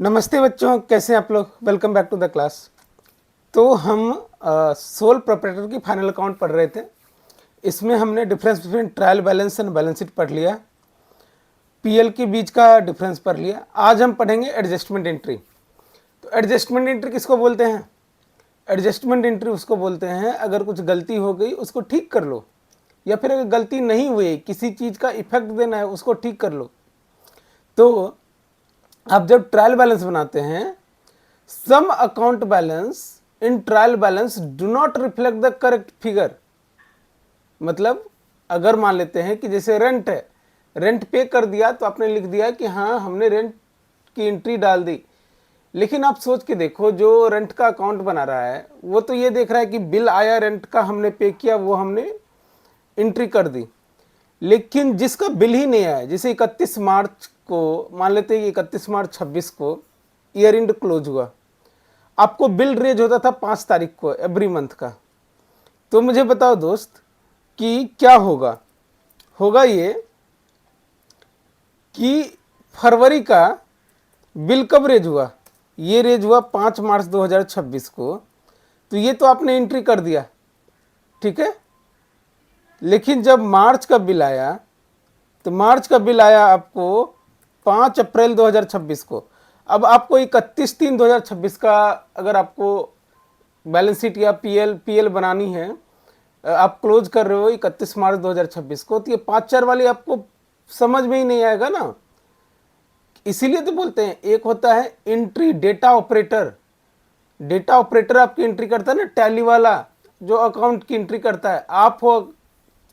नमस्ते बच्चों, कैसे हैं आप लोग। Welcome back to the class. तो हम सोल प्रोप्राइटर की फाइनल अकाउंट पढ़ रहे थे। इसमें हमने difference between trial balance and balance sheet पढ़ लिया, पीएल के बीच का डिफरेंस पढ़ लिया। आज हम पढ़ेंगे एडजस्टमेंट एंट्री। तो एडजस्टमेंट एंट्री किसको बोलते हैं? एडजस्टमेंट एंट्री उसको बोलते हैं अगर कुछ गलती हो गई उसको ठीक कर लो, या फिर अगर गलती नहीं हुई, किसी चीज़ का इफेक्ट देना है उसको ठीक कर लो। तो आप जब ट्रायल बैलेंस बनाते हैं, some account balance in trial balance do not reflect the correct figure. मतलब अगर मान लेते हैं कि जैसे रेंट है, रेंट पे कर दिया तो आपने लिख दिया कि हाँ हमने रेंट की एंट्री डाल दी, लेकिन आप सोच के देखो जो रेंट का अकाउंट बना रहा है वो तो ये देख रहा है कि बिल आया रेंट का, हमने पे किया, वो हमने एंट्री कर दी। लेकिन जिसका बिल ही नहीं आया, जैसे 31 मार्च को मान लेते हैं कि 31 मार्च 26 को ईयर एंड क्लोज हुआ, आपको बिल रेज होता था 5 तारीख को एवरी मंथ का। तो मुझे बताओ दोस्त कि क्या होगा। होगा ये कि फरवरी का बिल कब रेज हुआ? ये रेज हुआ 5 मार्च 2026 को। तो ये तो आपने एंट्री कर दिया, ठीक है। लेकिन जब मार्च का बिल आया, तो मार्च का बिल आया आपको 5 अप्रैल 2026 को। अब आपको 31/3/2026 का अगर आपको बैलेंस शीट या पीएल बनानी है, आप क्लोज कर रहे हो 31 मार्च 2026 को, तो ये 5-4 वाली आपको समझ में ही नहीं आएगा ना। इसीलिए तो बोलते हैं एक होता है entry data operator. Data operator आपकी एंट्री करता है ना, टैली वाला जो अकाउंट की एंट्री करता है। आप हो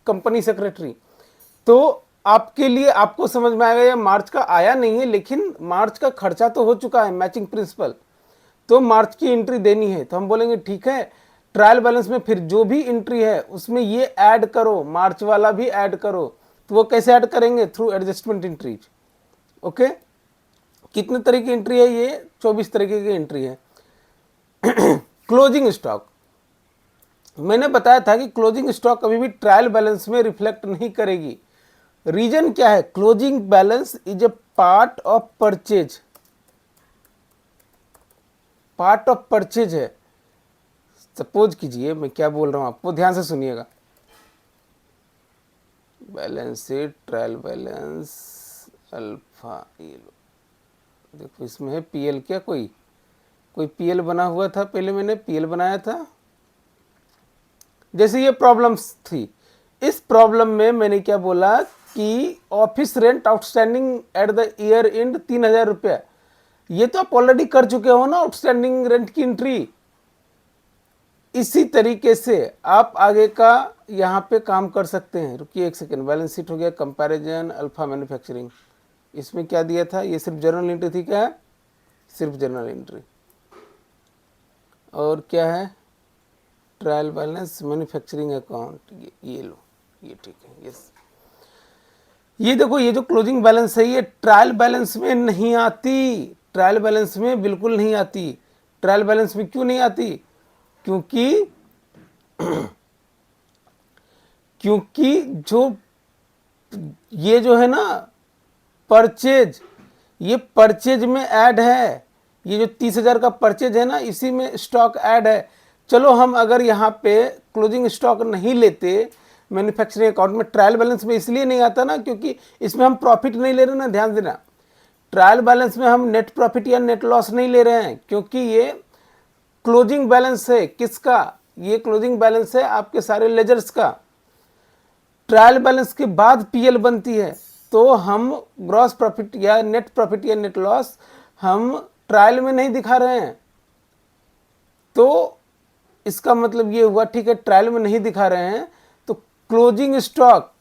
कंपनी सेक्रेटरी, तो आपके लिए आपको समझ में आएगा ये मार्च का आया नहीं है, लेकिन मार्च का खर्चा तो हो चुका है, मैचिंग प्रिंसिपल, तो मार्च की एंट्री देनी है। तो हम बोलेंगे ठीक है, ट्रायल बैलेंस में फिर जो भी एंट्री है उसमें ये ऐड करो, मार्च वाला भी ऐड करो। तो वो कैसे ऐड करेंगे? Through adjustment entries. ओके, कितने तरह की एंट्री है? ये 24 तरीके की एंट्री है। क्लोजिंग स्टॉक, मैंने बताया था कि क्लोजिंग स्टॉक कभी भी ट्रायल बैलेंस में रिफ्लेक्ट नहीं करेगी। रीजन क्या है? Closing balance is a part of purchase. Part of purchase है। सपोज कीजिए, मैं क्या बोल रहा हूं आपको ध्यान से सुनिएगा। Balance sheet, trial balance, alpha, ये लो देखो, इसमें है पीएल। क्या कोई पीएल बना हुआ था? पहले मैंने पीएल बनाया था। जैसे ये प्रॉब्लम्स थी, इस प्रॉब्लम में मैंने क्या बोला कि office rent outstanding at the year and 3000 रुपया। ये तो आप ऑलरेडी कर चुके हो ना, आउटस्टैंडिंग रेंट की एंट्री। इसी तरीके से आप आगे का यहाँ पे काम कर सकते हैं। रुकिए एक सेकेंड, बैलेंस शीट हो गया, कंपैरिजन, अल्फा मैन्युफैक्चरिंग। इसमें क्या दिया था? ये सिर्फ जर्नल एंट्री थी। क्या है? सिर्फ जर्नल एंट्री। और क्या है? Trial balance, manufacturing account. ये लो, ये ठीक है। यस, ये देखो, ये जो क्लोजिंग बैलेंस है ये ट्रायल बैलेंस में नहीं आती। ट्रायल बैलेंस में बिल्कुल नहीं आती। ट्रायल बैलेंस में क्यों नहीं आती? क्योंकि जो ये जो है ना परचेज, ये परचेज में ऐड है। ये जो 30,000 का परचेज है ना, इसी में स्टॉक ऐड है। चलो हम अगर यहाँ पे क्लोजिंग स्टॉक नहीं लेते मैन्युफैक्चरिंग अकाउंट में, ट्रायल बैलेंस में इसलिए नहीं आता ना क्योंकि इसमें हम प्रॉफिट नहीं ले रहे ना। ध्यान देना, ट्रायल बैलेंस में हम नेट प्रॉफिट या नेट लॉस नहीं ले रहे हैं, क्योंकि ये क्लोजिंग बैलेंस है। किसका? ये क्लोजिंग बैलेंस है आपके सारे लेजर्स का। ट्रायल बैलेंस के बाद पीएल बनती है, तो हम ग्रॉस प्रॉफिट या नेट लॉस हम ट्रायल में नहीं दिखा रहे हैं। तो इसका मतलब ये हुआ, ठीक है, ट्रायल में नहीं दिखा रहे हैं तो क्लोजिंग स्टॉक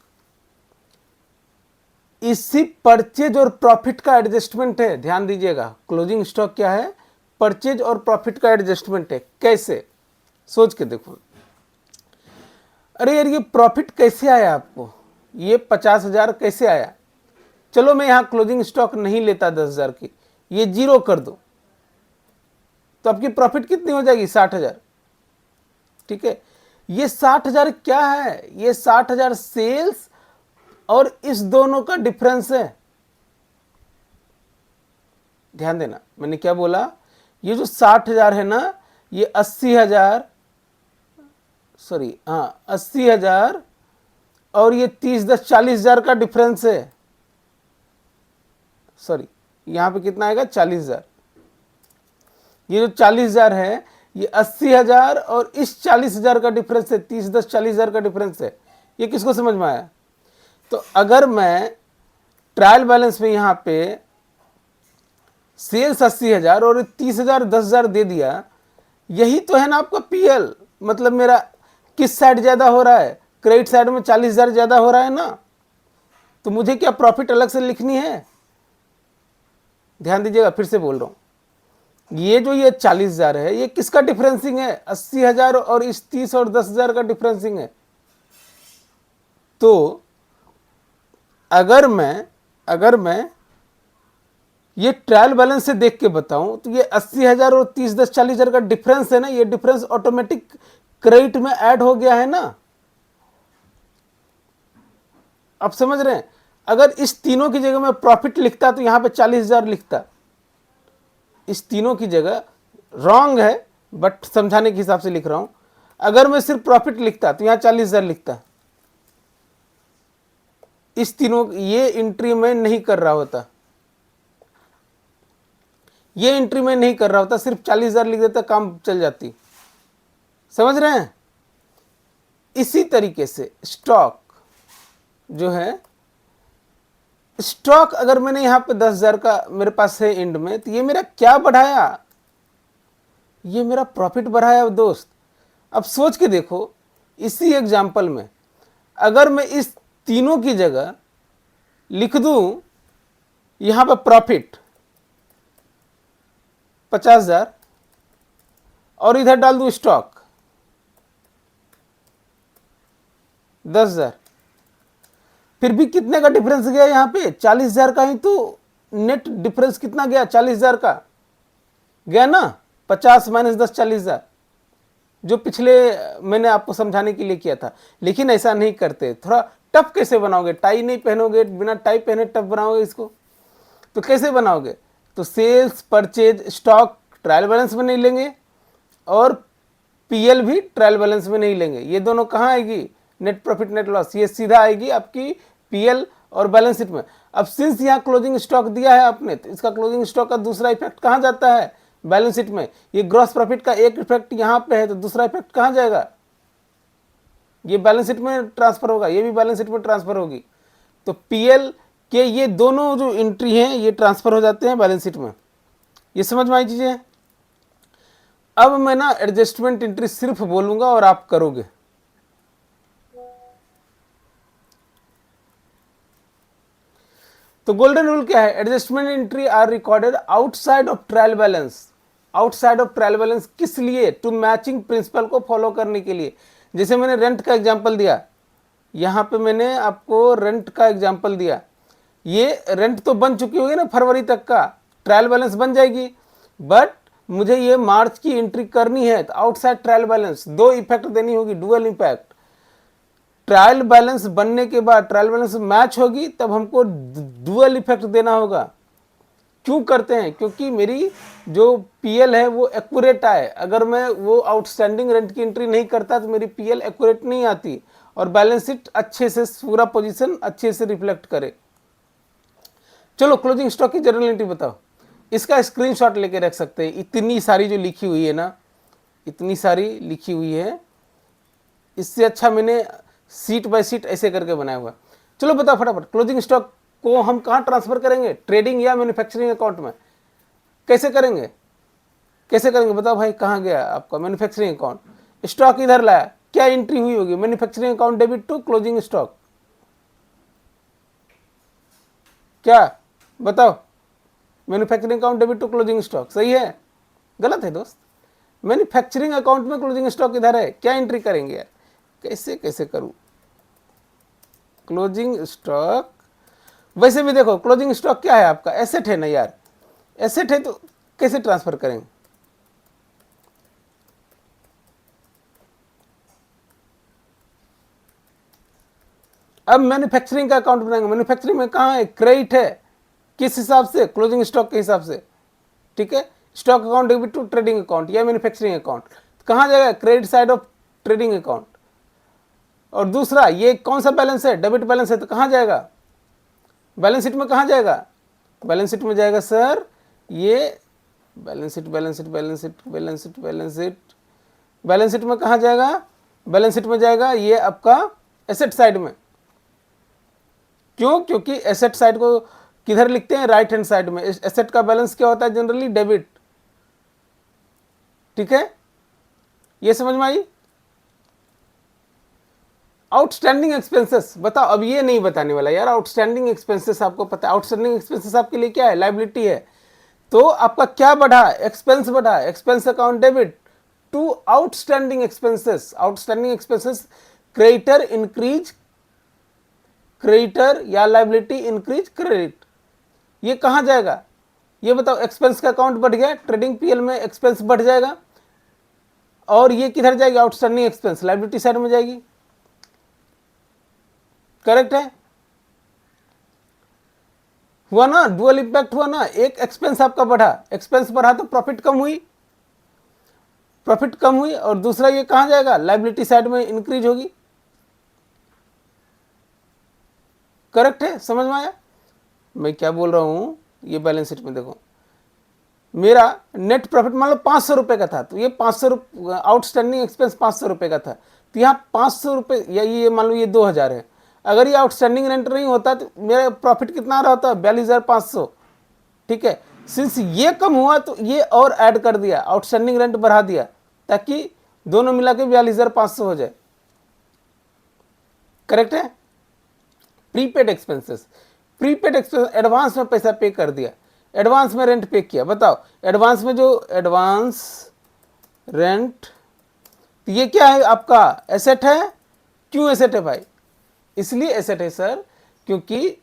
इसी परचेज और प्रॉफिट का एडजस्टमेंट है। ध्यान दीजिएगा, क्लोजिंग स्टॉक क्या है? परचेज और प्रॉफिट का एडजस्टमेंट है। कैसे? सोच के देखो। अरे यार, ये प्रॉफिट कैसे आया आपको? ये 50,000 कैसे आया? चलो मैं यहां क्लोजिंग स्टॉक नहीं लेता 10,000 की, ये 0 कर दो, तो आपकी प्रॉफिट कितनी हो जाएगी? 60,000। ठीक है, ये 60,000 क्या है? ये 60,000 सेल्स और इस दोनों का डिफरेंस है। ध्यान देना, मैंने क्या बोला, ये जो 60,000 है ना, ये 80,000, सॉरी हाँ 80,000 और ये 30 10 40,000 का डिफरेंस है। सॉरी यहाँ पे कितना आएगा 40,000। ये जो 40,000 है ये 80,000 और इस 40,000 का डिफरेंस है, 30 10 40,000 का डिफरेंस है। ये किसको समझ में आया? तो अगर मैं ट्रायल बैलेंस में यहाँ पे सेल्स 80,000 और 30,000 10,000 दे दिया, यही तो है ना आपका पीएल। मतलब मेरा किस साइड ज्यादा हो रहा है? क्रेडिट साइड में 40,000 ज्यादा हो रहा है ना, तो मुझे क्या प्रॉफिट अलग से लिखनी है? ध्यान दीजिएगा, फिर से बोल रहा हूं, ये जो ये 40,000 है ये किसका डिफरेंसिंग है? 80,000 और इस 30 और 10,000 का डिफरेंसिंग है। तो अगर मैं ये ट्रायल बैलेंस से देख के बताऊं तो ये 80,000 और 30 10 40,000 का डिफरेंस है ना, ये डिफरेंस ऑटोमेटिक क्रेडिट में ऐड हो गया है ना। आप समझ रहे हैं? अगर इस तीनों की जगह मैं प्रॉफिट लिखता तो यहां पे 40,000 लिखता। इस तीनों की जगह, रॉन्ग है बट समझाने के हिसाब से लिख रहा हूं, अगर मैं सिर्फ प्रॉफिट लिखता तो यहां 40,000 लिखता। इस तीनों, ये एंट्री में नहीं कर रहा होता, ये एंट्री में नहीं कर रहा होता, सिर्फ 40,000 लिख देता, काम चल जाती। समझ रहे हैं? इसी तरीके से स्टॉक जो है, स्टॉक अगर मैंने यहां पे 10,000 का मेरे पास है एंड में, तो ये मेरा क्या बढ़ाया? ये मेरा प्रॉफिट बढ़ाया दोस्त। अब सोच के देखो, इसी एग्जाम्पल में अगर मैं इस तीनों की जगह लिख दूं यहां पर प्रॉफिट 50,000 और इधर डाल दूं स्टॉक 10,000, फिर भी कितने का डिफरेंस गया? यहां पे 40,000 का ही तो नेट डिफरेंस कितना गया? 40,000 का गया ना। 50 माइनस 10 40,000, जो पिछले मैंने आपको समझाने के लिए किया था। लेकिन ऐसा नहीं करते। थोड़ा टफ कैसे बनाओगे? टाई नहीं पहनोगे, बिना टाई पहने टफ बनाओगे इसको, तो कैसे बनाओगे? तो sales purchase stock trial balance में नहीं लेंगे और पीएल भी ट्रायल बैलेंस में नहीं लेंगे। ये दोनों कहाँ आएगी? नेट प्रॉफिट नेट लॉस, ये सीधा आएगी आपकी पीएल और बैलेंस शीट में। अब सिंस यहाँ क्लोजिंग स्टॉक दिया है आपने, तो इसका क्लोजिंग स्टॉक का दूसरा इफेक्ट कहाँ जाता है? बैलेंस शीट में। ये ग्रॉस प्रॉफिट का एक इफेक्ट यहाँ पे है, तो दूसरा इफेक्ट कहाँ जाएगा? ये बैलेंस शीट में ट्रांसफर होगा, ये भी बैलेंस शीट में ट्रांसफर होगी। तो पीएल के ये दोनों जो एंट्री हैं ये ट्रांसफर हो जाते हैं बैलेंस शीट में। ये समझ में आई चीजें? अब मैं ना एडजस्टमेंट एंट्री सिर्फ बोलूंगा और आप करोगे। तो गोल्डन रूल क्या है? Adjustment entry are recorded outside of trial balance. Outside of trial balance किस लिए? टू मैचिंग प्रिंसिपल को फॉलो करने के लिए। जैसे मैंने रेंट का एग्जांपल दिया, यहां पे मैंने आपको रेंट का एग्जांपल दिया। ये रेंट तो बन चुकी होगी ना फरवरी तक का, ट्रायल बैलेंस बन जाएगी, बट मुझे ये मार्च की एंट्री करनी है, तो आउटसाइड ट्रायल बैलेंस दो इफेक्ट देनी होगी, डुअल इम्पैक्ट। ट्रायल बैलेंस बनने के बाद ट्रायल बैलेंस मैच होगी, तब हमको डुअल इफेक्ट देना होगा। क्यों करते हैं? क्योंकि मेरी जो पीएल है वो एक्यूरेट आए। अगर मैं वो आउटस्टैंडिंग रेंट की एंट्री नहीं करता तो मेरी पीएल एक्यूरेट नहीं आती और बैलेंस शीट अच्छे से पूरा पोजीशन अच्छे से रिफ्लेक्ट करे। चलो क्लोजिंग स्टॉक की जनरल एंट्री बताओ। इसका स्क्रीनशॉट लेके रख सकते हैं। इतनी सारी जो लिखी हुई है ना, इतनी सारी लिखी हुई है, इससे अच्छा मैंने सीट बाय सीट ऐसे करके बनाया हुआ। चलो बताओ फटाफट, क्लोजिंग स्टॉक को हम कहाँ ट्रांसफर करेंगे? ट्रेडिंग या मैन्युफैक्चरिंग अकाउंट में? कैसे करेंगे? कैसे करेंगे बताओ भाई? कहाँ गया आपका मैन्युफैक्चरिंग अकाउंट? स्टॉक इधर लाया, क्या एंट्री हुई होगी? Manufacturing account debit to closing stock. क्या बताओ? Manufacturing account debit to closing stock सही है? गलत है दोस्त। मैन्युफैक्चरिंग अकाउंट में क्लोजिंग स्टॉक इधर है, क्या एंट्री करेंगे यार? कैसे कैसे करूं? क्लोजिंग स्टॉक, वैसे भी देखो क्लोजिंग स्टॉक क्या है आपका? एसेट है ना यार, एसेट है तो कैसे ट्रांसफर करेंगे? अब मैन्युफैक्चरिंग का अकाउंट बनाएंगे। मैन्युफैक्चरिंग में कहाँ है? क्रेडिट है, किस हिसाब से? क्लोजिंग स्टॉक के हिसाब से। ठीक है। Stock account debit to trading account या मैन्युफैक्चरिंग अकाउंट, कहाँ जाएगा, credit side of trading account. और दूसरा ये कौन सा बैलेंस है, डेबिट बैलेंस है, तो कहाँ जाएगा, बैलेंस शीट में कहाँ जाएगा, बैलेंस शीट में जाएगा सर ये balance sheet balance sheet balance sheet balance sheet balance sheet balance sheet में कहाँ जाएगा, बैलेंस शीट में जाएगा ये आपका एसेट साइड में। क्यों, क्योंकि एसेट साइड को किधर लिखते हैं, राइट हैंड साइड में। एसेट का बैलेंस क्या होता है, जनरली डेबिट, ठीक है, ये समझ में आई। आउटस्टैंडिंग एक्सपेंसेस बताओ, अब ये नहीं बताने वाला यार, आउटस्टैंडिंग एक्सपेंसेस आपको पता है, आउटस्टैंडिंग एक्सपेंसेस आपके लिए क्या है, लायबिलिटी है। तो आपका क्या बढ़ा, एक्सपेंस बढ़ा, expense account debit to outstanding expenses. Outstanding expenses creditor increase creditor या लायबिलिटी इंक्रीज क्रेडिट, ये कहाँ जाएगा, ये बताओ। एक्सपेंस का अकाउंट बढ़ गया, ट्रेडिंग पीएल में एक्सपेंस बढ़ जाएगा, और ये किधर जाएगी, आउटस्टैंडिंग एक्सपेंस, लायबिलिटी साइड में जाएगी। करेक्ट है, हुआ ना, डुअल इंपैक्ट हुआ ना। एक एक्सपेंस आपका बढ़ा, एक्सपेंस बढ़ा तो प्रॉफिट कम हुई, प्रॉफिट कम हुई, और दूसरा ये कहां जाएगा, लायबिलिटी साइड में इंक्रीज होगी। करेक्ट है, समझ में आया मैं क्या बोल रहा हूं। ये बैलेंस शीट में देखो, मेरा नेट प्रॉफिट मान लो 500 रुपए का था, तो ये 500 रुपये आउटस्टैंडिंग एक्सपेंस 500 रुपए का था, तो यहाँ 500 रुपये, या ये मान लो ये 2000 है। अगर ये आउटस्टैंडिंग रेंट नहीं होता तो मेरा प्रॉफिट कितना आ रहा होता, 42,500, ठीक है। सिंस ये कम हुआ तो ये और ऐड कर दिया, आउटस्टैंडिंग रेंट बढ़ा दिया, ताकि दोनों मिला के 42,500 हो जाए। करेक्ट है। Prepaid expenses, prepaid expense advance में पैसा पे कर दिया, एडवांस में रेंट पे किया। बताओ एडवांस में जो एडवांस रेंट, तो ये क्या है आपका, एसेट है। क्यों एसेट है भाई, इसलिए एसेट है सर क्योंकि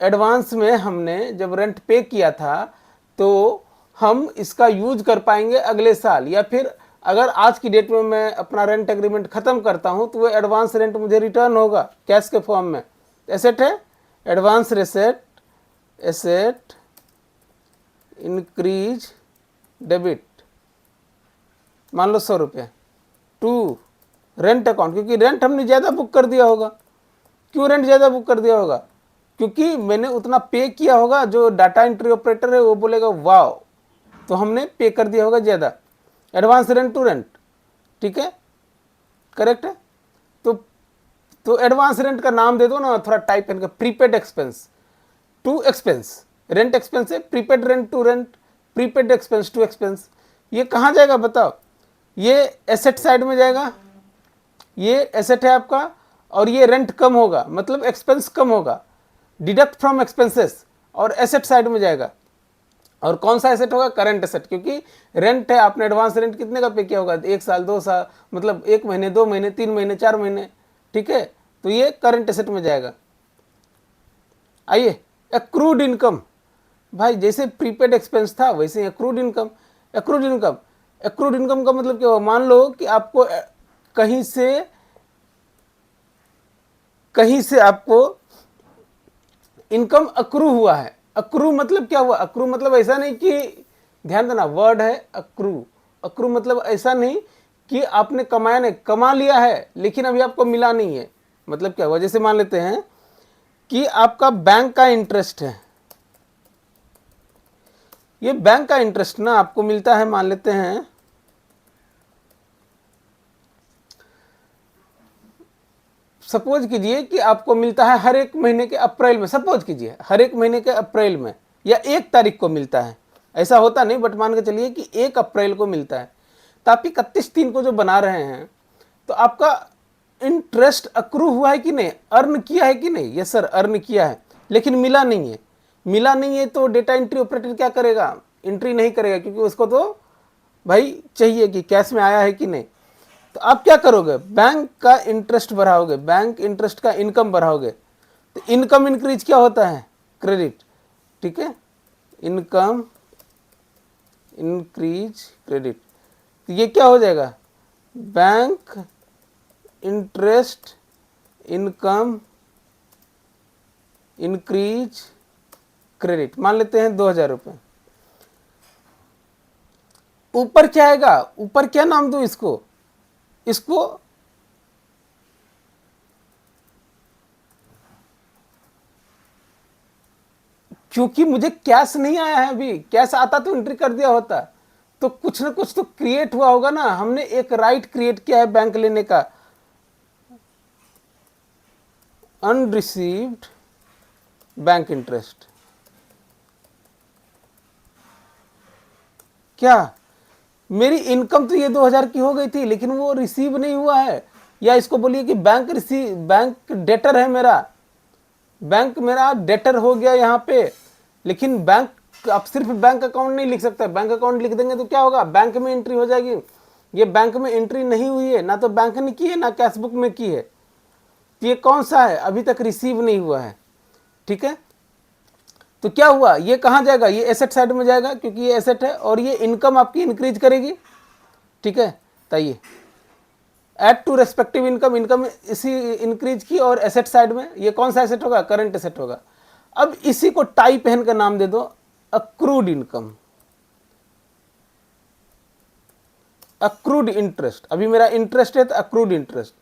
एडवांस में हमने जब रेंट पे किया था तो हम इसका यूज कर पाएंगे अगले साल, या फिर अगर आज की डेट में मैं अपना रेंट एग्रीमेंट खत्म करता हूं तो वो एडवांस रेंट मुझे रिटर्न होगा कैश के फॉर्म में। एसेट है, advance reset, asset increase debit, मान लो 100 रुपये, टू रेंट अकाउंट, क्योंकि रेंट हमने ज़्यादा बुक कर दिया होगा। क्यों रेंट ज़्यादा बुक कर दिया होगा, क्योंकि मैंने उतना पे किया होगा, जो डाटा एंट्री ऑपरेटर है वो बोलेगा वाह, तो हमने पे कर दिया होगा ज़्यादा। एडवांस रेंट टू रेंट, ठीक है, करेक्ट है। तो एडवांस रेंट का नाम दे दो ना थोड़ा टाइप करके, prepaid expense to expense, rent expense है, prepaid rent to rent, prepaid expense to expense. ये कहाँ जाएगा बताओ, ये एसेट साइड में जाएगा, ये एसेट है आपका, और ये रेंट कम होगा, मतलब एक्सपेंस कम होगा, डिडक्ट फ्रॉम एक्सपेंसेस, और एसेट साइड में जाएगा। और कौन सा एसेट होगा, करंट एसेट, क्योंकि रेंट है, आपने एडवांस रेंट कितने का पे किया होगा, 1 साल 2 साल, मतलब 1 महीने 2 महीने 3 महीने 4 महीने, ठीक है, तो ये करंट एसेट में जाएगा। आइए एक्रूड इनकम, भाई जैसे प्रीपेड एक्सपेंस था वैसे accrued income. Accrued income, accrued income का मतलब क्या हुआ, मान लो कि आपको कहीं से आपको इनकम अक्रू हुआ है। अक्रू मतलब क्या हुआ, अक्रू मतलब ऐसा नहीं कि, ध्यान देना वर्ड है अक्रू, अक्रू मतलब ऐसा नहीं कि आपने कमाया नहीं, कमा लिया है लेकिन अभी आपको मिला नहीं है। मतलब क्या हुआ, जैसे मान लेते हैं कि आपका बैंक का इंटरेस्ट है, ये बैंक का इंटरेस्ट ना आपको मिलता है, मान लेते हैं सपोज कीजिए कि आपको मिलता है हर एक महीने के अप्रैल में, सपोज कीजिए हर एक महीने के अप्रैल में या 1 तारीख को मिलता है, ऐसा होता नहीं बट मान के चलिए कि 1 अप्रैल को मिलता है। तो आप 31/3 को जो बना रहे हैं तो आपका इंटरेस्ट अक्रू हुआ है कि नहीं, अर्न किया है कि नहीं, यस सर अर्न किया है, लेकिन मिला नहीं है। मिला नहीं है तो डेटा एंट्री ऑपरेटर क्या करेगा, एंट्री नहीं करेगा, क्योंकि उसको तो भाई चाहिए कि कैश में आया है कि नहीं। तो आप क्या करोगे, बैंक का इंटरेस्ट बढ़ाओगे, बैंक इंटरेस्ट का इनकम बढ़ाओगे, तो इनकम इंक्रीज क्या होता है, क्रेडिट, ठीक है, इनकम इंक्रीज क्रेडिट। तो ये क्या हो जाएगा, bank interest income increase credit. मान लेते हैं 2,000 रुपये, ऊपर क्या आएगा, ऊपर क्या नाम दूं इसको, इसको क्योंकि मुझे कैश नहीं आया है अभी, कैश आता तो एंट्री कर दिया होता। तो कुछ ना कुछ तो क्रिएट हुआ होगा ना, हमने एक राइट क्रिएट किया है बैंक लेने का। अनरिसीव्ड बैंक इंटरेस्ट, क्या मेरी इनकम तो ये 2000 की हो गई थी, लेकिन वो रिसीव नहीं हुआ है। या इसको बोलिए कि बैंक डेटर है मेरा, बैंक मेरा डेटर हो गया यहाँ पे। लेकिन बैंक, आप सिर्फ बैंक अकाउंट नहीं लिख सकते, बैंक अकाउंट लिख देंगे तो क्या होगा, बैंक में एंट्री हो जाएगी। ये बैंक में एंट्री नहीं हुई है, ना तो बैंक ने की है ना कैशबुक में की है। तो ये कौन सा है, अभी तक रिसीव नहीं हुआ है। ठीक है, तो क्या हुआ, ये कहाँ जाएगा, ये एसेट साइड में जाएगा क्योंकि ये एसेट है, और ये इनकम आपकी इंक्रीज करेगी। ठीक है, बताइए add to respective income, income इसी इंक्रीज की और एसेट साइड में, ये कौन सा एसेट होगा, करंट एसेट होगा। अब इसी को टाई पहन का नाम दे दो अक्रूड इनकम, अक्रूड इंटरेस्ट। अभी मेरा इंटरेस्ट है तो अक्रूड इंटरेस्ट,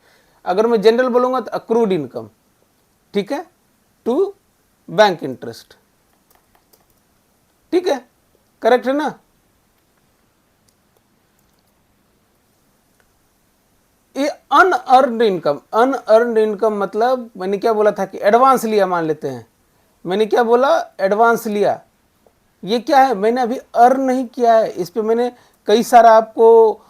अगर मैं जनरल बोलूंगा तो अक्रूड इनकम। ठीक है, टू बैंक इंटरेस्ट। ठीक है, करेक्ट है ना। ये अनअर्न्ड इनकम, अनअर्न्ड इनकम मतलब मैंने क्या बोला था कि एडवांस लिया, मान लेते हैं मैंने क्या बोला, एडवांस लिया। ये क्या है, मैंने अभी अर्न नहीं किया है, इस पे मैंने कई सारा आपको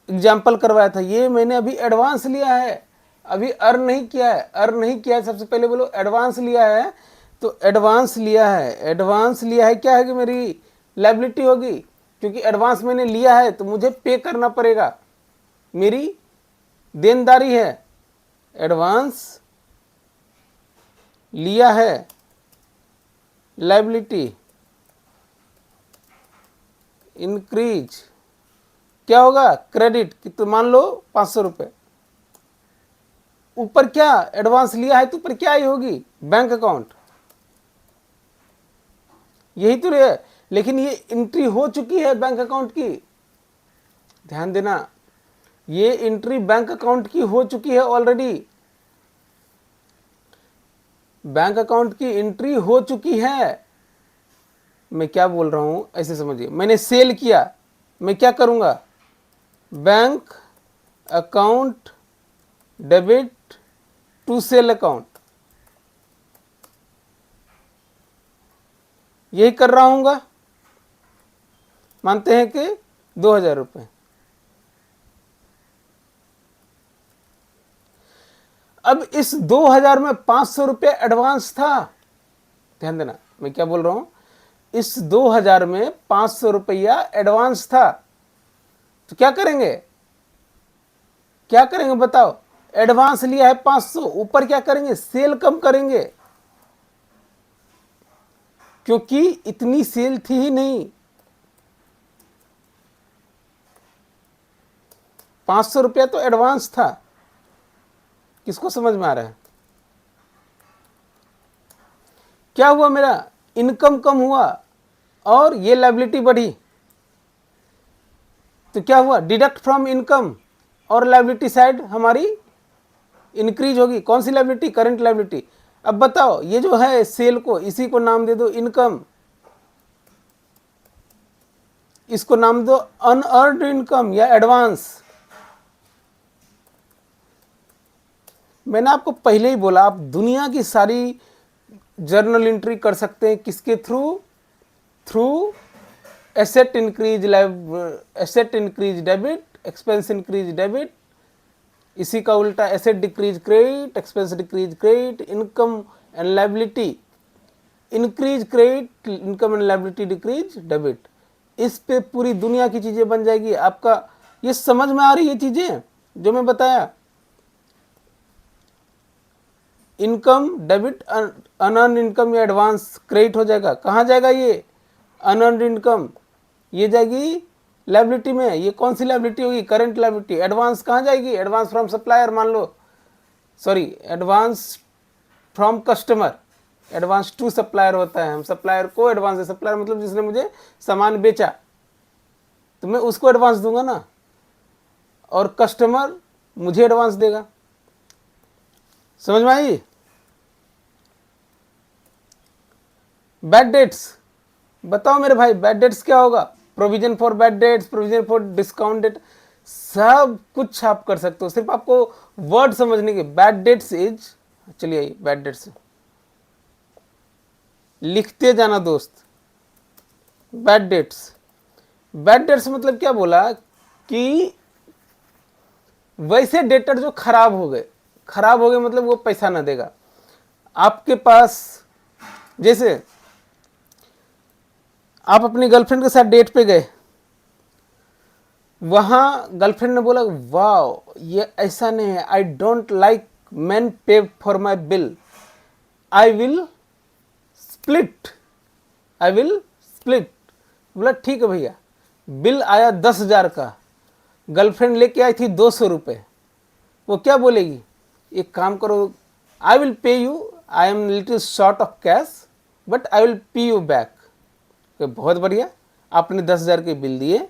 एग्जाम्पल करवाया था। ये मैंने अभी एडवांस लिया है, अभी अर्न नहीं किया है। अर्न नहीं किया है, सबसे पहले बोलो एडवांस लिया है। तो एडवांस लिया है, एडवांस लिया है क्या है कि मेरी लायबिलिटी होगी, क्योंकि एडवांस मैंने लिया है तो मुझे पे करना पड़ेगा, मेरी देनदारी है। एडवांस लिया है, लायबिलिटी इंक्रीज, क्या होगा, क्रेडिट। तो मान लो 500 रुपये, ऊपर क्या एडवांस लिया है तो ऊपर क्या आई होगी, बैंक अकाउंट, यही तो है। लेकिन ये एंट्री हो चुकी है बैंक अकाउंट की, ध्यान देना, ये एंट्री बैंक अकाउंट की हो चुकी है ऑलरेडी, बैंक अकाउंट की एंट्री हो चुकी है। मैं क्या बोल रहा हूं ऐसे समझिए, मैंने सेल किया, मैं क्या करूंगा, bank account debit to sale account, यही कर रहा हूँगा। मानते हैं कि 2000 रुपये। अब इस 2000 में 500 रुपये एडवांस था, ध्यान देना मैं क्या बोल रहा हूं, इस 2000 में 500 रुपया एडवांस था। तो क्या करेंगे, क्या करेंगे बताओ, एडवांस लिया है 500, ऊपर क्या करेंगे, सेल कम करेंगे, क्योंकि इतनी सेल थी ही नहीं। 500 रुपया तो एडवांस था, किसको समझ में आ रहा है। क्या हुआ, मेरा इनकम कम हुआ और ये लायबिलिटी बढ़ी, तो क्या हुआ, डिडक्ट फ्रॉम इनकम, और लायबिलिटी साइड हमारी इंक्रीज होगी। कौन सी लायबिलिटी, करंट लायबिलिटी। अब बताओ, ये जो है सेल को, इसी को नाम दे दो इनकम, इसको नाम दो अनअर्न्ड इनकम या एडवांस। मैंने आपको पहले ही बोला, आप दुनिया की सारी जर्नल एंट्री कर सकते हैं, किसके through, through asset increase, asset increase debit, expense increase debit, इसी का उल्टा asset decrease credit, expense decrease credit, income and liability increase credit, income and liability decrease debit. इस पे पूरी दुनिया की चीजें बन जाएगी। आपका ये समझ में आ रही है चीजें जो मैं बताया, इनकम डेबिट, अनअर्न्ड इनकम या एडवांस क्रेडिट हो जाएगा। कहाँ जाएगा ये अनअर्न्ड इनकम, ये जाएगी लायबिलिटी में। ये कौन सी लायबिलिटी होगी, करंट लायबिलिटी। एडवांस कहाँ जाएगी, एडवांस फ्रॉम सप्लायर, मान लो, sorry advance from customer, advance to supplier होता है। हम सप्लायर को एडवांस, सप्लायर मतलब जिसने मुझे सामान बेचा, तो मैं उसको एडवांस दूंगा ना, और कस्टमर मुझे एडवांस देगा। समझ में आई? बैड डेट्स, बताओ मेरे भाई, बैड डेट्स क्या होगा? Provision for bad debts, provision for discount debt, सब कुछ आप कर सकते हो, सिर्फ आपको वर्ड समझने के। बैड डेट्स इज, चलिए आइए बैड डेट्स लिखते जाना दोस्त। बैड डेट्स, बैड डेट्स मतलब क्या बोला कि वैसे डेटर जो खराब हो गए, खराब हो गए मतलब वो पैसा ना देगा आपके पास। जैसे आप अपनी गर्लफ्रेंड के साथ डेट पे गए, वहां गर्लफ्रेंड ने बोला वाह ये ऐसा नहीं है, आई डोंट लाइक मैन पे for my bill, I will split, I will split. बोला ठीक है भैया। बिल आया 10,000 का, गर्लफ्रेंड लेके आई थी 200 रुपये। वो क्या बोलेगी? एक काम करो, I will pay you, I am little short of cash but I will pay you back. बहुत बढ़िया, आपने 10,000 के बिल दिए,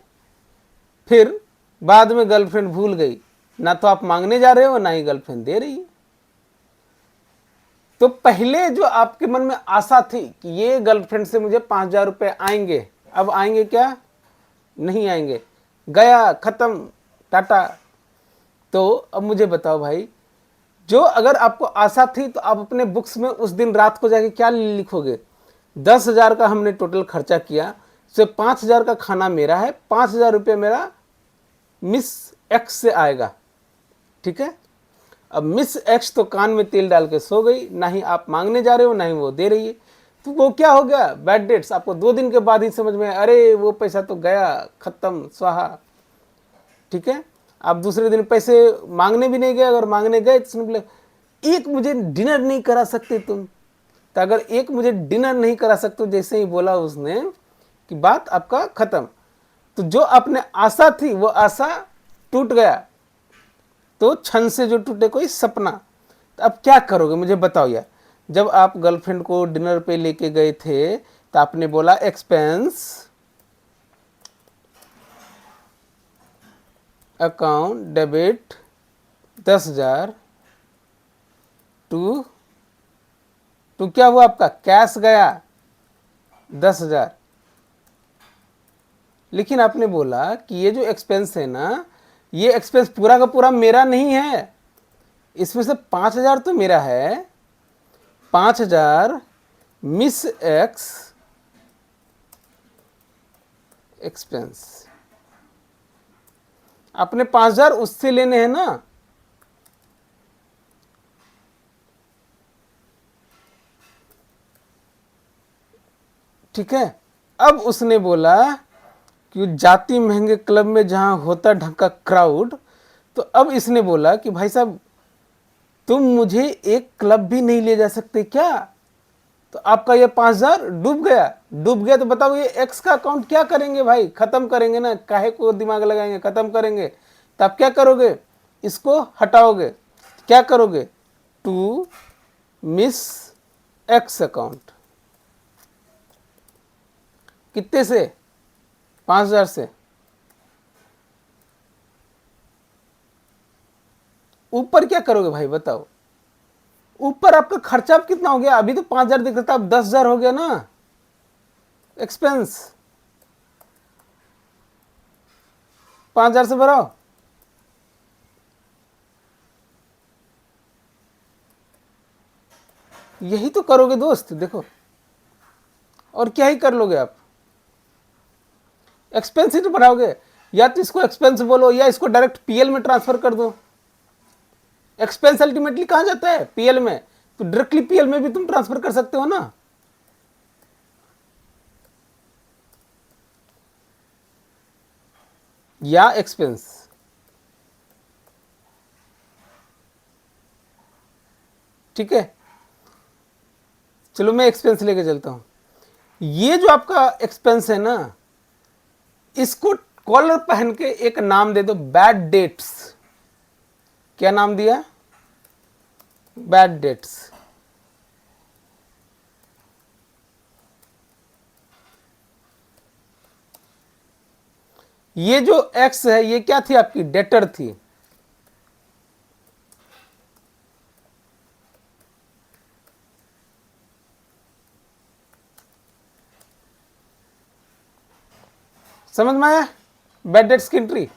फिर बाद में गर्लफ्रेंड भूल गई, ना तो आप मांगने जा रहे हो ना ही गर्लफ्रेंड दे रही है। तो पहले जो आपके मन में आशा थी कि ये गर्लफ्रेंड से मुझे 5,000 रुपये आएंगे, अब आएंगे क्या? नहीं आएंगे, गया, खत्म, टाटा। तो अब मुझे बताओ भाई, जो अगर आपको आशा थी तो आप अपने बुक्स में उस दिन रात को जाके क्या लिखोगे? 10,000 का हमने टोटल खर्चा किया, से 5,000 का खाना मेरा है, 5,000 रुपये मेरा मिस एक्स से आएगा। ठीक है, अब मिस एक्स तो कान में तेल डाल के सो गई, ना ही आप मांगने जा रहे हो ना ही वो दे रही है, तो वो क्या हो गया? Bad debts. आपको 2 दिन के बाद ही समझ में, अरे वो पैसा तो गया, खत्म, स्वाहा। ठीक है, आप दूसरे दिन पैसे मांगने भी नहीं गए, अगर मांगने गए तो बोले एक मुझे डिनर नहीं करा सकते तुम। तो अगर एक मुझे डिनर नहीं करा सकते, जैसे ही बोला उसने कि बात आपका खत्म, तो जो आपने आशा थी वो आशा टूट गया। तो क्षण से जो टूटे कोई सपना। तो अब क्या करोगे मुझे बताओ यार। जब आप गर्लफ्रेंड को डिनर पे लेके गए थे तो आपने बोला एक्सपेंस अकाउंट डेबिट 10,000 टू क्या हुआ आपका? कैश गया 10,000। लेकिन आपने बोला कि ये जो एक्सपेंस है ना, ये एक्सपेंस पूरा का पूरा मेरा नहीं है, इसमें से 5,000 तो मेरा है, 5,000 मिस एक्स एक्सपेंस। आपने 5,000 उससे लेने हैं ना। ठीक है, अब उसने बोला कि जाति महंगे क्लब में जहां होता ढंग का क्राउड, तो अब इसने बोला कि भाई साहब तुम मुझे एक क्लब भी नहीं ले जा सकते क्या? तो आपका ये 5,000 डूब गया। डूब गया तो बताओ ये एक्स का अकाउंट क्या करेंगे भाई? खत्म करेंगे ना, काहे को दिमाग लगाएंगे, खत्म करेंगे। तो आप क्या करोगे? इसको हटाओगे, क्या करोगे? To miss X account. कितने से? 5,000 से। ऊपर क्या करोगे भाई बताओ? ऊपर आपका खर्चा अब कितना हो गया? अभी तो 5,000 दिख रहा था, अब 10,000 हो गया ना एक्सपेंस। 5,000 से भराओ। यही तो करोगे दोस्त, देखो, और क्या ही कर लोगे आप? एक्सपेंस ही तो बढ़ाओगे। या तो इसको एक्सपेंस बोलो या इसको डायरेक्ट पीएल में ट्रांसफर कर दो। एक्सपेंस अल्टीमेटली कहां जाता है? पीएल में। तो डायरेक्टली पीएल में भी तुम ट्रांसफर कर सकते हो ना। या एक्सपेंस। ठीक है, चलो मैं एक्सपेंस लेके चलता हूं। ये जो आपका एक्सपेंस है ना, इसको कॉलर पहन के एक नाम दे दो, बैड डेट्स। क्या नाम दिया? Bad debts. ये जो एक्स है ये क्या थी, आपकी डेटर थी। समझ में आया बैड डेट्स की एंट्री।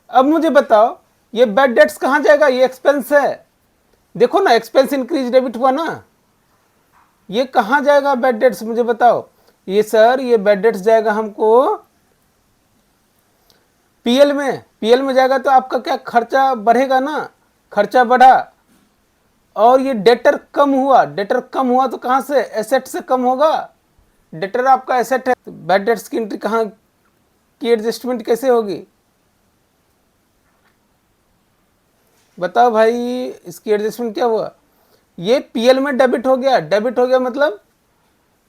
अब मुझे बताओ ये बैड डेट्स कहां जाएगा, ये एक्सपेंस है, देखो ना एक्सपेंस इंक्रीज डेबिट हुआ ना, ये कहां जाएगा बैड डेट्स, मुझे बताओ। ये सर ये बैड डेट्स जाएगा हमको पीएल में, पीएल में जाएगा तो आपका क्या खर्चा बढ़ेगा ना, खर्चा बढ़ा, और ये डेटर कम हुआ, डेटर कम हुआ तो कहां से, एसेट से कम होगा, डेटर आपका एसेट है, तो बैड डेट्स की एंट्री कहां की एडजस्टमेंट कैसे होगी, बताओ भाई, इसकी एडजस्टमेंट क्या हुआ। ये पीएल में डेबिट हो गया, डेबिट हो गया मतलब,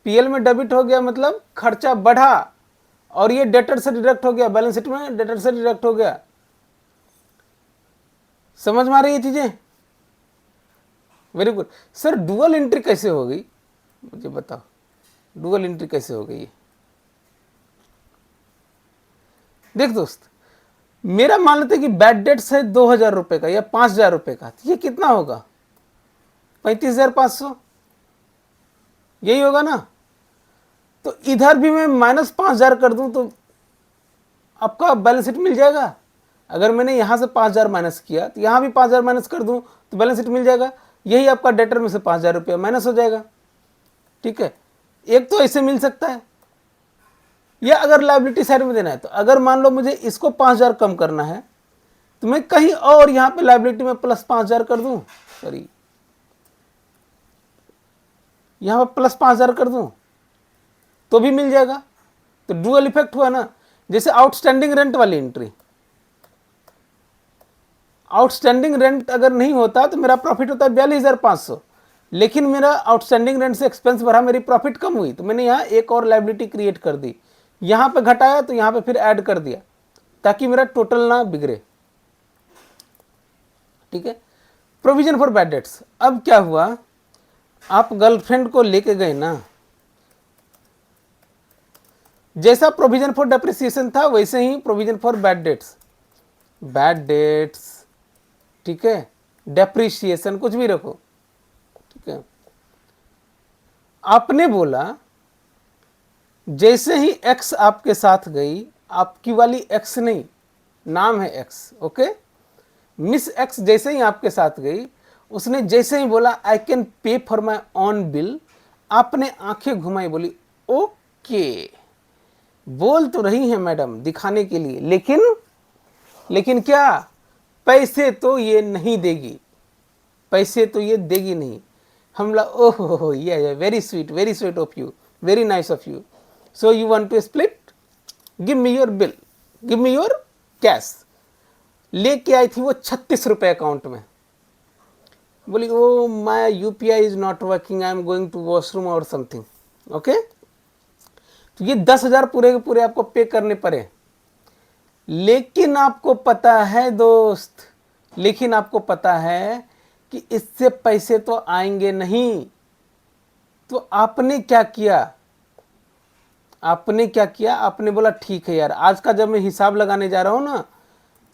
पीएल में डेबिट हो गया मतलब खर्चा बढ़ा, और ये डेटर से डिडक्ट हो गया, बैलेंस शीट में डेटर से डिडक्ट हो गया। समझ में आ रही है चीजें, very good. Sir dual entry कैसे हो गई, मुझे बताओ, डुअल एंट्री कैसे हो गई। देख दोस्त, मेरा मान लेते कि बैड डेट्स है 2,000 रुपए का या 5,000 रुपए का, तो ये कितना होगा 35,500, यही होगा ना। तो इधर भी मैं -5,000 कर दूं तो आपका बैलेंस शीट मिल जाएगा। अगर मैंने यहां से 5,000 माइनस किया तो यहां भी 5,000 माइनस कर दूं तो बैलेंस शीट मिल जाएगा। यही आपका डेटर में से 5,000 रुपया माइनस हो जाएगा। ठीक है, एक तो ऐसे मिल सकता है, या अगर लायबिलिटी साइड में देना है तो अगर मान लो मुझे इसको 5,000 कम करना है तो मैं कहीं और यहां पे लायबिलिटी में +5,000 कर दूं, सॉरी यहां पर +5,000 कर दूं तो भी मिल जाएगा। तो डुअल इफेक्ट हुआ ना। जैसे आउटस्टैंडिंग रेंट वाली एंट्री, आउटस्टैंडिंग रेंट अगर नहीं होता तो मेरा प्रॉफिट होता है 42,500, लेकिन मेरा आउटस्टैंडिंग रेंट से एक्सपेंस बढ़ा, मेरी प्रॉफिट कम हुई, तो मैंने यहाँ एक और लायबिलिटी क्रिएट कर दी, यहाँ पे घटाया तो यहाँ पे फिर ऐड कर दिया ताकि मेरा टोटल ना बिगड़े। ठीक है, प्रोविजन फॉर बैड डेट्स। अब क्या हुआ, आप गर्लफ्रेंड को लेके गए ना, जैसा प्रोविजन फॉर डेप्रिसिएशन था वैसे ही provision for bad debts, bad debts, ठीक है, डेप्रिसिएशन कुछ भी रखो। ठीक है, आपने बोला जैसे ही एक्स आपके साथ गई, आपकी वाली एक्स नहीं, नाम है एक्स, ओके, मिस एक्स जैसे ही आपके साथ गई, उसने जैसे ही बोला I can pay for my on bill, आपने आंखें घुमाई, बोली ओके, बोल तो रही हैं मैडम दिखाने के लिए, लेकिन क्या, पैसे तो ये नहीं देगी, पैसे तो ये देगी नहीं। हम बोला ओहो ये very sweet of you, very nice of you, so you want to split, give me your bill, give me your cash. लेके आई थी वो 36 रुपए अकाउंट में, बोली oh my UPI is not working, I am going to washroom और something, okay. तो ये 10,000 पूरे के पूरे आपको पे करने पड़े। लेकिन आपको पता है दोस्त, लेकिन आपको पता है कि इससे पैसे तो आएंगे नहीं, तो आपने क्या किया, आपने क्या किया, आपने बोला ठीक है यार, आज का जब मैं हिसाब लगाने जा रहा हूं ना,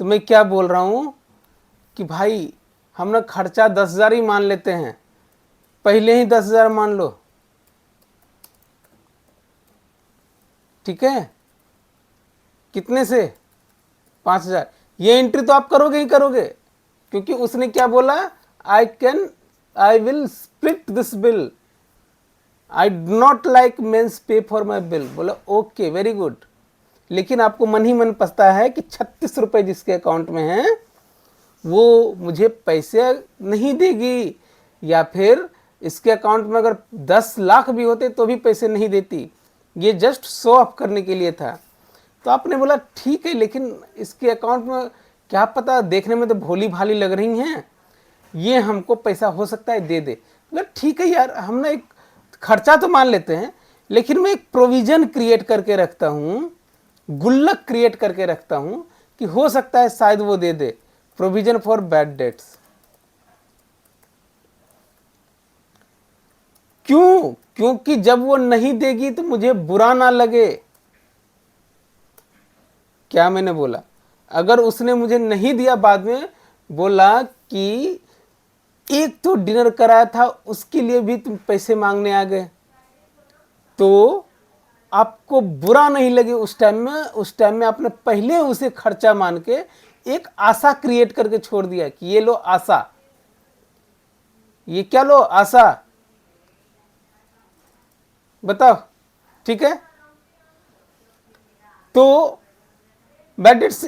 तो मैं क्या बोल रहा हूं कि भाई हम ना खर्चा 10,000 ही मान लेते हैं, पहले ही 10,000 मान लो, ठीक है, कितने से 5,000। ये एंट्री तो आप करोगे ही करोगे, क्योंकि उसने क्या बोला, I will split this bill, I do not like men's pay for my bill, बोला ओके वेरी गुड। लेकिन आपको मन ही मन पछता है कि 36 रुपए जिसके अकाउंट में है वो मुझे पैसे नहीं देगी, या फिर इसके अकाउंट में अगर 10 लाख भी होते तो भी पैसे नहीं देती, ये जस्ट शो ऑफ करने के लिए था। तो आपने बोला ठीक है, लेकिन इसके अकाउंट में क्या पता, देखने में तो भोली भाली लग रही हैं, ये हमको पैसा हो सकता है दे दे। बोला ठीक है यार, हम ना एक खर्चा तो मान लेते हैं, लेकिन मैं एक प्रोविजन क्रिएट करके रखता हूँ, गुल्लक क्रिएट करके रखता हूँ कि हो सकता है शायद वो दे दे, प्रोविजन फॉर बैड डेट्स। क्यों, क्योंकि जब वो नहीं देगी तो मुझे बुरा ना लगे, क्या मैंने बोला? अगर उसने मुझे नहीं दिया, बाद में बोला कि एक तो डिनर कराया था उसके लिए भी तुम पैसे मांगने आ गए, तो आपको बुरा नहीं लगे उस टाइम में? उस टाइम में आपने पहले उसे खर्चा मान के एक आशा क्रिएट करके छोड़ दिया कि ये लो आशा, ये क्या लो आशा, बताओ, ठीक है? तो bad debts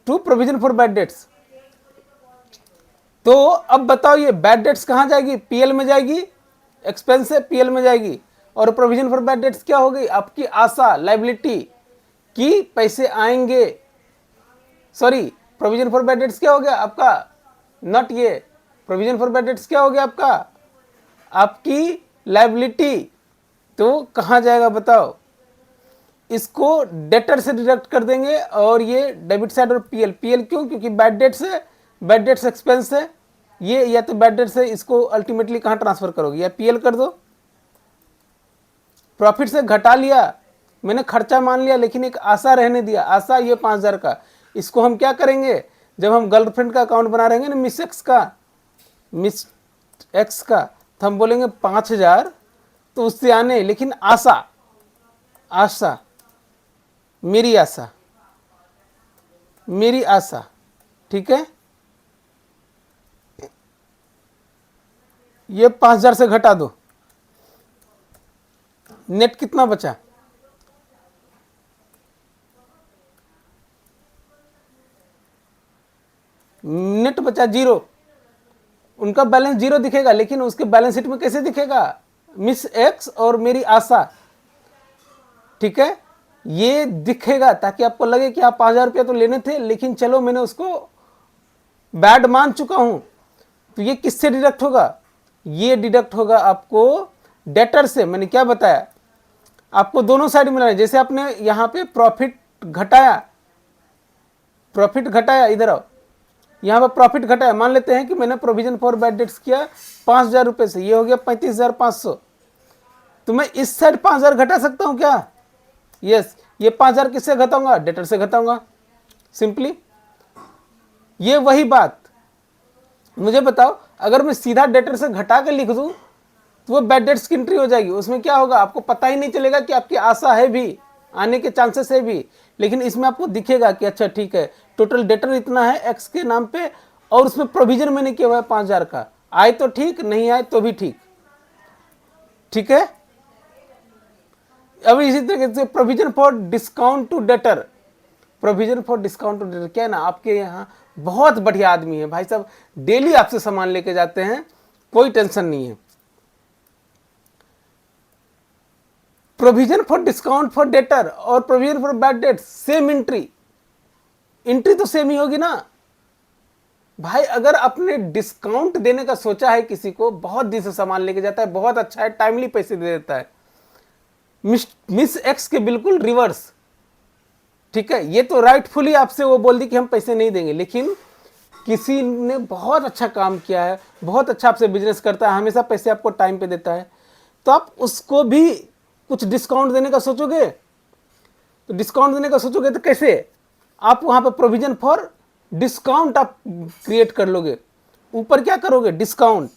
to provision for bad debts. तो अब बताओ ये बैड डेट्स कहां जाएगी? पीएल में जाएगी, एक्सपेंस है पीएल में जाएगी, और प्रोविजन फॉर बैड डेट्स क्या हो गई? आपकी आशा, लाइबिलिटी कि पैसे आएंगे। Sorry, provision for bad debts क्या हो गया आपका? नॉट ये, प्रोविजन फॉर बैड डेट्स क्या हो गया आपका? आपकी लाइबिलिटी। तो कहां जाएगा बताओ? इसको डेटर से डिडक्ट कर देंगे, और ये डेबिट साइड और पीएल। पीएल क्यों? क्योंकि बैड डेट्स है, बैड डेट्स एक्सपेंस है ये, या तो बैड डेट्स है, इसको अल्टीमेटली कहां ट्रांसफर करोगे? या पीएल कर दो। प्रॉफिट से घटा लिया, मैंने खर्चा मान लिया, लेकिन एक आशा रहने दिया। आशा ये 5,000 का, इसको हम क्या करेंगे? जब हम गर्लफ्रेंड का अकाउंट बना रहेंगे ना, मिस एक्स का, तो हम बोलेंगे 5,000 तो उससे आने, लेकिन आशा, आशा, मेरी आशा, मेरी आशा, ठीक है? ये 5,000 से घटा दो, नेट कितना बचा? नेट बचा 0। उनका बैलेंस 0 दिखेगा, लेकिन उसके बैलेंस शीट में कैसे दिखेगा? मिस एक्स और मेरी आशा, ठीक है? ये दिखेगा ताकि आपको लगे कि आप 5,000 रुपया तो लेने थे, लेकिन चलो मैंने उसको बैड मान चुका हूं। तो ये किससे डिडक्ट होगा? ये डिडक्ट होगा आपको डेटर से। मैंने क्या बताया आपको? दोनों साइड मिलाना है। जैसे आपने यहां पे प्रॉफिट घटाया, प्रॉफिट घटाया, इधर आओ, यहां पर प्रॉफिट घटाया। मान लेते हैं कि मैंने प्रोविजन फॉर बैड डेट्स किया 5,000 रुपए से, ये हो गया 35,500। तो मैं इस साइड 5,000 घटा सकता हूं क्या? यस। ये 5,000 किससे घटाऊंगा? डेटर से घटाऊंगा, सिंपली। ये वही बात। मुझे बताओ, अगर मैं सीधा डेटर से घटा के लिख दूं तो वो बैड डेट्स की एंट्री हो जाएगी। उसमें क्या होगा? आपको पता ही नहीं चलेगा कि आपकी आशा है भी, आने के चांसेस है भी, लेकिन इसमें आपको दिखेगा कि अच्छा ठीक है, टोटल डेटर इतना है एक्स के नाम पे, और उसमें प्रोविजन मैंने किया हुआ है 5,000 का। आए तो ठीक, नहीं आए तो भी ठीक, ठीक है? अब इसी तरीके से provision for discount to debtor, provision for discount to debtor क्या है ना, आपके यहाँ बहुत बढ़िया आदमी है भाई साहब, डेली आपसे सामान लेके जाते हैं, कोई टेंशन नहीं है। Provision for discount for debtor और provision for bad debt same entry, entry तो सेम ही होगी ना भाई। अगर आपने डिस्काउंट देने का सोचा है किसी को, बहुत दिन से सामान लेके जाता है, बहुत अच्छा है, टाइमली पैसे दे देता है, मिस एक्स के बिल्कुल रिवर्स, ठीक है? ये तो राइटफुली आपसे वो बोल दी कि हम पैसे नहीं देंगे, लेकिन किसी ने बहुत अच्छा काम किया है, बहुत अच्छा आपसे बिजनेस करता है, हमेशा पैसे आपको टाइम पे देता है, तो आप उसको भी कुछ डिस्काउंट देने का सोचोगे? तो डिस्काउंट देने का सोचोगे तो कैसे? आप वहां पर प्रोविजन फॉर डिस्काउंट आप क्रिएट कर लोगे। ऊपर क्या करोगे? डिस्काउंट,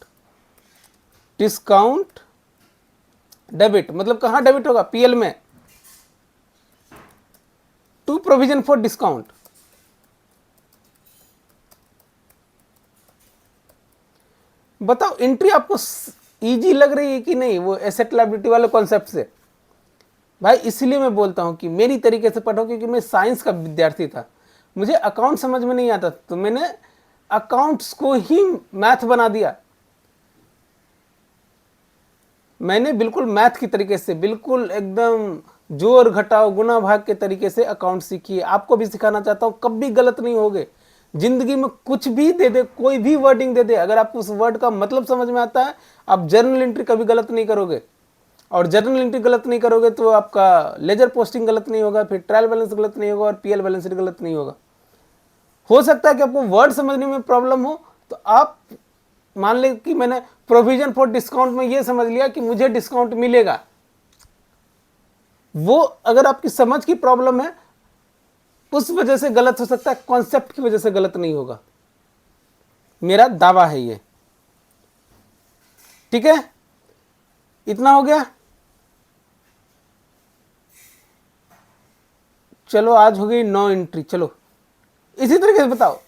डिस्काउंट डेबिट, मतलब कहां डेबिट होगा? पीएल में, टू प्रोविजन फॉर डिस्काउंट। बताओ एंट्री आपको इजी लग रही है कि नहीं, वो एसेट लायबिलिटी वाले कॉन्सेप्ट से? भाई इसलिए मैं बोलता हूं कि मेरी तरीके से पढ़ो, क्योंकि मैं साइंस का विद्यार्थी था, मुझे अकाउंट समझ में नहीं आता, तो मैंने अकाउंट्स को ही मैथ बना दिया। मैंने बिल्कुल मैथ की तरीके से, बिल्कुल एकदम जोड़ घटाओ गुना भाग के तरीके से अकाउंट सीखिए। आपको भी सिखाना चाहता हूं, कभी गलत नहीं होगे जिंदगी में। कुछ भी दे दे, कोई भी वर्डिंग दे दे, अगर आपको उस वर्ड का मतलब समझ में आता है, आप जर्नल एंट्री कभी गलत नहीं करोगे, और जर्नल एंट्री गलत नहीं करोगे तो आपका लेजर पोस्टिंग गलत नहीं होगा, फिर ट्रायल बैलेंस गलत नहीं होगा, और पीएल बैलेंस शीट गलत नहीं होगा। हो सकता है कि आपको वर्ड समझने में प्रॉब्लम हो, तो आप मान ले कि मैंने प्रोविजन फॉर डिस्काउंट में ये समझ लिया कि मुझे डिस्काउंट मिलेगा, वो अगर आपकी समझ की प्रॉब्लम है उस वजह से गलत हो सकता है, कॉन्सेप्ट की वजह से गलत नहीं होगा, मेरा दावा है ये। ठीक है, इतना हो गया। चलो आज हो गई 9 एंट्री। चलो इसी तरीके से बताओ,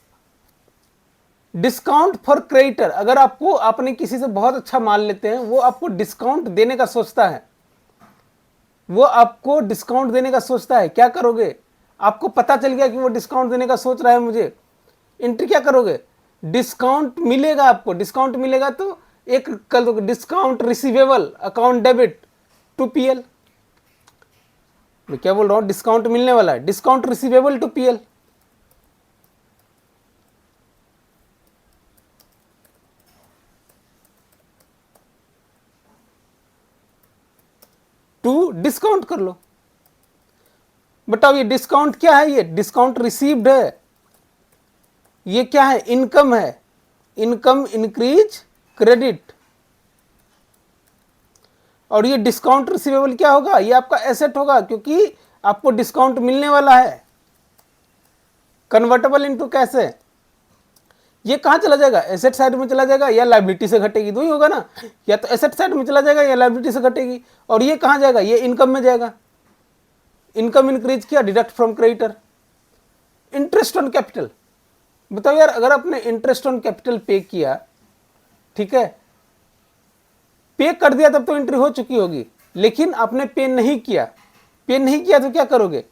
डिस्काउंट फॉर क्रेडिटर। अगर आपको, आपने किसी से बहुत अच्छा माल लेते हैं, वो आपको डिस्काउंट देने का सोचता है, वो आपको डिस्काउंट देने का सोचता है, क्या करोगे? आपको पता चल गया कि वो डिस्काउंट देने का सोच रहा है मुझे, एंट्री क्या करोगे? डिस्काउंट मिलेगा आपको, डिस्काउंट मिलेगा तो एक कर दोगे, discount receivable account debit to PL. मैं क्या बोल रहा हूं, डिस्काउंट मिलने वाला है, discount receivable to PL. To discount कर लो। बताओ ये डिस्काउंट क्या है? ये डिस्काउंट रिसीव्ड है, ये क्या है? इनकम है, इनकम इंक्रीज क्रेडिट। और ये डिस्काउंट रिसीवेबल क्या होगा? ये आपका एसेट होगा, क्योंकि आपको डिस्काउंट मिलने वाला है। कन्वर्टेबल इनटू कैश है। ये कहां चला जाएगा? एसेट साइड में चला जाएगा या लायबिलिटी से घटेगी? दो ही होगा ना, या तो एसेट साइड में चला जाएगा या लायबिलिटी से घटेगी। और ये कहां जाएगा? ये इनकम में जाएगा। इनकम इंक्रीज किया, deduct from creditor. Interest on capital. बताओ यार, अगर आपने इंटरेस्ट ऑन कैपिटल पे किया, ठीक है, पे कर दिया तब तो एंट्री हो चुकी होगी, लेकिन आपने पे नहीं किया, पे नहीं किया तो क्या करोगे?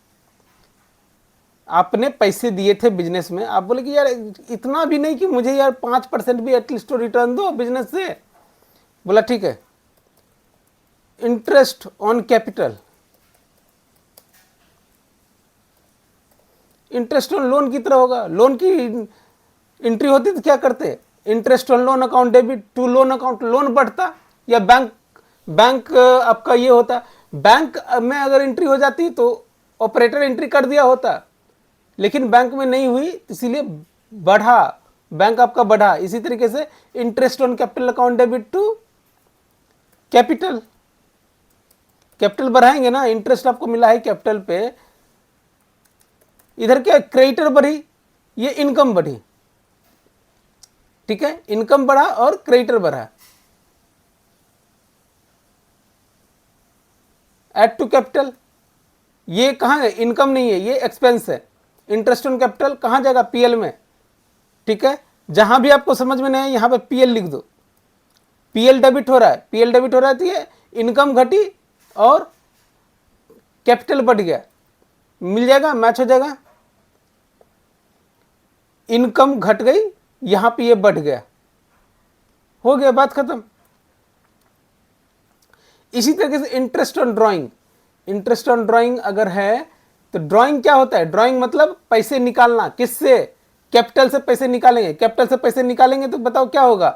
आपने पैसे दिए थे बिजनेस में, आप बोले कि यार इतना भी नहीं कि मुझे यार 5% भी एटलीस्ट तो रिटर्न दो बिजनेस से। बोला ठीक है, interest on capital. Interest on loan की तरह होगा। लोन की एंट्री होती तो क्या करते? Interest on loan account debit to loan account. Loan बढ़ता या बैंक आपका ये होता। बैंक में अगर एंट्री हो जाती तो ऑपरेटर एंट्री कर दिया होता, लेकिन बैंक में नहीं हुई, इसीलिए बढ़ा, बैंक आपका बढ़ा। इसी तरीके से interest on capital account debit to capital. Capital बढ़ाएंगे ना, इंटरेस्ट आपको मिला है कैपिटल पे, इधर क्या क्रेडिटर बढ़ी, ये इनकम बढ़ी। ठीक है, इनकम बढ़ा और क्रेडिटर बढ़ा। ऐड टू कैपिटल, ये कहां है? इनकम नहीं है, ये एक्सपेंस है। इंटरेस्ट ऑन कैपिटल कहां जाएगा? पीएल में। ठीक है, जहां भी आपको समझ में नहीं है यहां पे पीएल लिख दो। पीएल डेबिट हो रहा है, पीएल डेबिट हो रहा है तो ये इनकम घटी और कैपिटल बढ़ गया, मिल जाएगा, मैच हो जाएगा। इनकम घट गई, यहां पे ये बढ़ गया, हो गया, बात खत्म। इसी तरीके से interest on drawing. Interest on drawing अगर है तो ड्राइंग क्या होता है? ड्राइंग मतलब पैसे निकालना। किससे? कैपिटल से पैसे निकालेंगे। कैपिटल से पैसे निकालेंगे तो बताओ क्या होगा?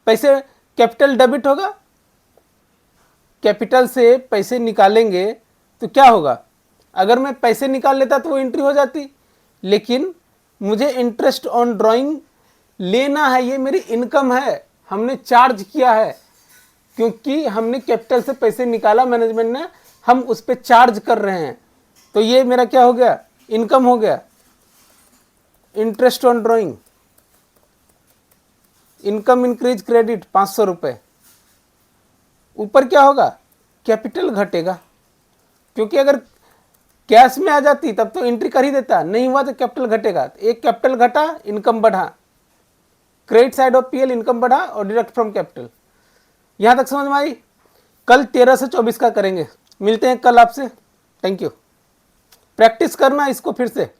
पैसे, कैपिटल डेबिट होगा। कैपिटल से पैसे निकालेंगे तो क्या होगा? अगर मैं पैसे निकाल लेता तो वो एंट्री हो जाती, लेकिन मुझे इंटरेस्ट ऑन ड्राइंग लेना है, ये मेरी इनकम है, हमने चार्ज किया है, क्योंकि हमने कैपिटल से पैसे निकाला, मैनेजमेंट ने, हम उस पर चार्ज कर रहे हैं, तो ये मेरा क्या हो गया? इनकम हो गया। Interest on drawing, income increase credit 500 रुपये। ऊपर क्या होगा? कैपिटल घटेगा, क्योंकि अगर कैश में आ जाती तब तो एंट्री कर ही देता, नहीं हुआ तो कैपिटल घटेगा। एक कैपिटल घटा, इनकम बढ़ा, credit side of PL income बढ़ा और डिडक्ट फ्रॉम कैपिटल। यहां तक समझ में आई? कल 13 से 24 का करेंगे, मिलते हैं कल आपसे। Thank you. प्रैक्टिस करना इसको फिर से।